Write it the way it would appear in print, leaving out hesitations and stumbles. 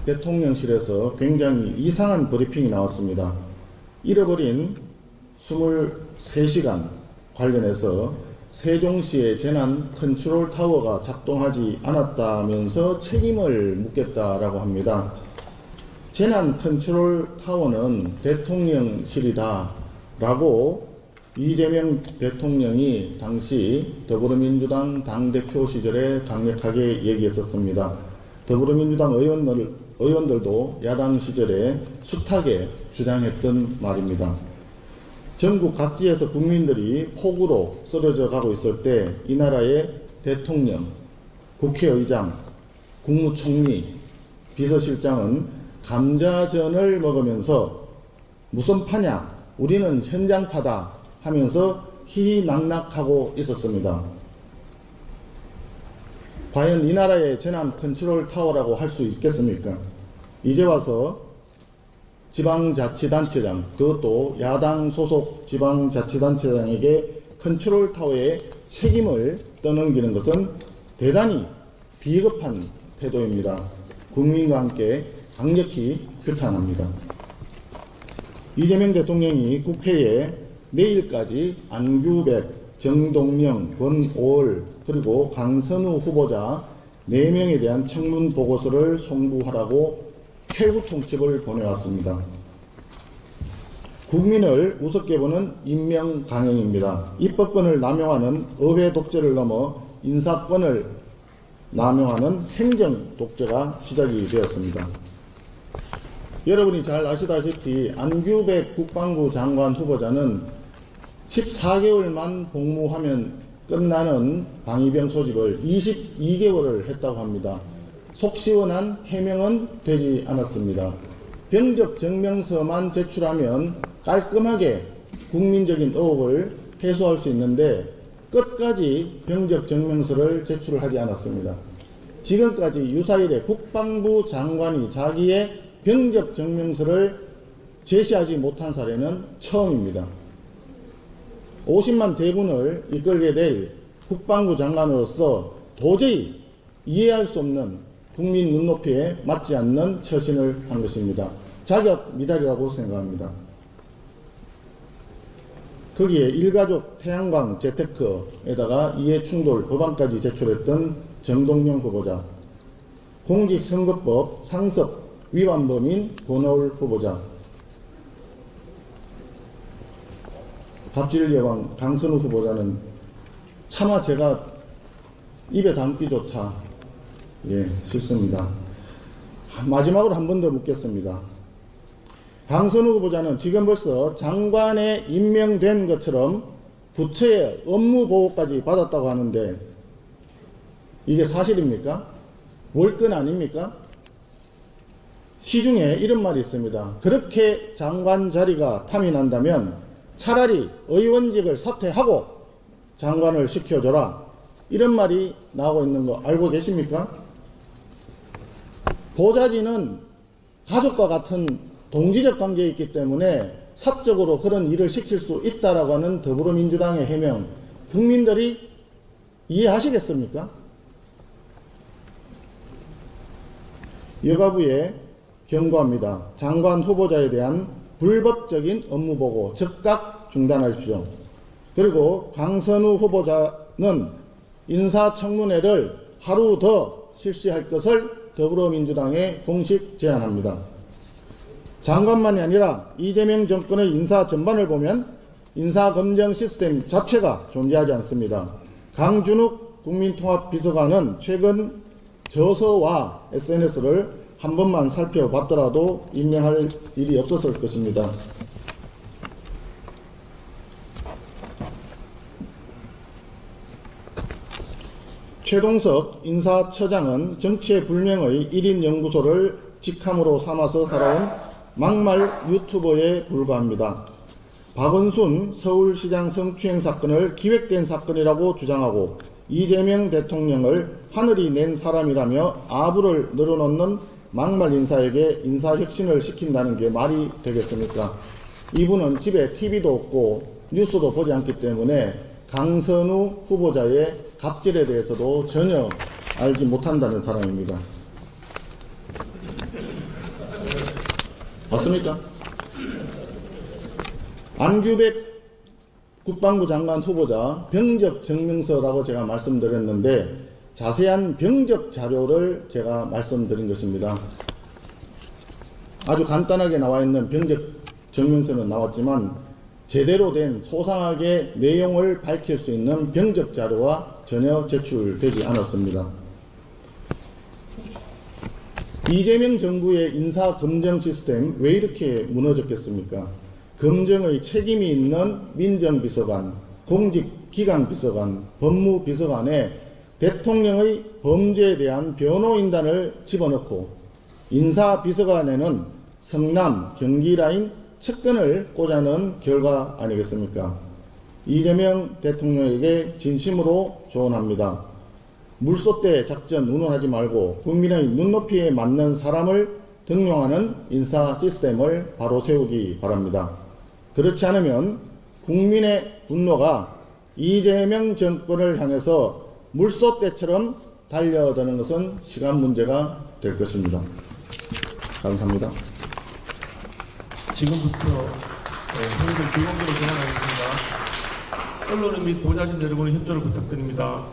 대통령실에서 굉장히 이상한 브리핑이 나왔습니다. 잃어버린 23시간 관련해서 세종시의 재난 컨트롤 타워가 작동하지 않았다면서 책임을 묻겠다라고 합니다. 재난 컨트롤 타워는 대통령실이다 라고 이재명 대통령이 당시 더불어민주당 당대표 시절에 강력하게 얘기했었습니다. 더불어민주당 의원들도 야당 시절에 숱하게 주장했던 말입니다. 전국 각지에서 국민들이 폭우로 쓰러져 가고 있을 때 이 나라의 대통령, 국회의장, 국무총리, 비서실장은 감자전을 먹으면서 무슨 파냐, 우리는 현장파다 하면서 희희낙낙하고 있었습니다. 과연 이 나라의 재난 컨트롤 타워라고 할 수 있겠습니까? 이제 와서 지방자치단체장, 그것도 야당 소속 지방자치단체장에게 컨트롤 타워의 책임을 떠넘기는 것은 대단히 비겁한 태도입니다. 국민과 함께 강력히 규탄합니다. 이재명 대통령이 국회에 내일까지 안규백, 정동영, 권오을 그리고 강선우 후보자 4명에 대한 청문 보고서를 송부하라고 최후 통첩을 보내왔습니다. 국민을 우습게 보는 임명 강행입니다. 입법권을 남용하는 의회 독재를 넘어 인사권을 남용하는 행정 독재가 시작이 되었습니다. 여러분이 잘 아시다시피 안규백 국방부 장관 후보자는 14개월만 복무하면 끝나는 방위병 소집을 22개월을 했다고 합니다. 속 시원한 해명은 되지 않았습니다. 병적 증명서만 제출하면 깔끔하게 국민적인 의혹을 해소할 수 있는데 끝까지 병적 증명서를 제출을 하지 않았습니다. 지금까지 유사일에 국방부 장관이 자기의 병적 증명서를 제시하지 못한 사례는 처음입니다. 50만 대군을 이끌게 될 국방부 장관으로서 도저히 이해할 수 없는 국민 눈높이에 맞지 않는 처신을 한 것입니다. 자격 미달이라고 생각합니다. 거기에 일가족 태양광 재테크에다가 이해충돌 법안까지 제출했던 정동영 후보자, 공직선거법 상습 위반범인 권오을 후보자, 갑질 여왕 강선우 후보자는 차마 제가 입에 담기조차 싫습니다. 마지막으로 한 번 더 묻겠습니다. 강선우 후보자는 지금 벌써 장관에 임명된 것처럼 부처의 업무 보고까지 받았다고 하는데 이게 사실입니까? 월권 아닙니까? 시중에 이런 말이 있습니다. 그렇게 장관 자리가 탐이 난다면 차라리 의원직을 사퇴하고 장관을 시켜줘라. 이런 말이 나오고 있는 거 알고 계십니까? 보좌진은 가족과 같은 동지적 관계에 있기 때문에 사적으로 그런 일을 시킬 수 있다라고 하는 더불어민주당의 해명, 국민들이 이해하시겠습니까? 여가부에 경고합니다. 장관 후보자에 대한 불법적인 업무보고 즉각 중단하십시오. 그리고 강선우 후보자는 인사청문회를 하루 더 실시할 것을 더불어민주당에 공식 제안합니다. 장관만이 아니라 이재명 정권의 인사 전반을 보면 인사검증 시스템 자체가 존재하지 않습니다. 강준욱 국민통합비서관은 최근 저서와 SNS를 한 번만 살펴봤더라도 임명할 일이 없었을 것입니다. 최동석 인사처장은 정체불명의 1인 연구소를 직함으로 삼아서 살아온 막말 유튜버에 불과합니다. 박원순 서울시장 성추행 사건을 기획된 사건이라고 주장하고 이재명 대통령을 하늘이 낸 사람이라며 아부를 늘어놓는 막말 인사에게 인사혁신을 시킨다는 게 말이 되겠습니까? 이분은 집에 TV도 없고 뉴스도 보지 않기 때문에 강선우 후보자의 갑질에 대해서도 전혀 알지 못한다는 사람입니다. 맞습니까? 안규백 국방부 장관 후보자 병적 증명서라고 제가 말씀드렸는데 자세한 병적 자료를 제가 말씀드린 것입니다. 아주 간단하게 나와 있는 병적 증명서는 나왔지만 제대로 된 소상하게 내용을 밝힐 수 있는 병적 자료와 전혀 제출되지 않았습니다. 이재명 정부의 인사 검증 시스템 왜 이렇게 무너졌겠습니까? 검증의 책임이 있는 민정비서관, 공직기강비서관, 법무비서관에 대통령의 범죄에 대한 변호인단을 집어넣고 인사비서관에는 성남, 경기라인 측근을 꽂아넣은 결과 아니겠습니까? 이재명 대통령에게 진심으로 조언합니다. 물소대 작전 운운하지 말고 국민의 눈높이에 맞는 사람을 등용하는 인사 시스템을 바로 세우기 바랍니다. 그렇지 않으면 국민의 분노가 이재명 정권을 향해서 물소대처럼 달려드는 것은 시간 문제가 될 것입니다. 감사합니다. 지금부터 회의를 비공개로 진행하겠습니다. 언론인 및 보좌진 여러분의 협조를 부탁드립니다.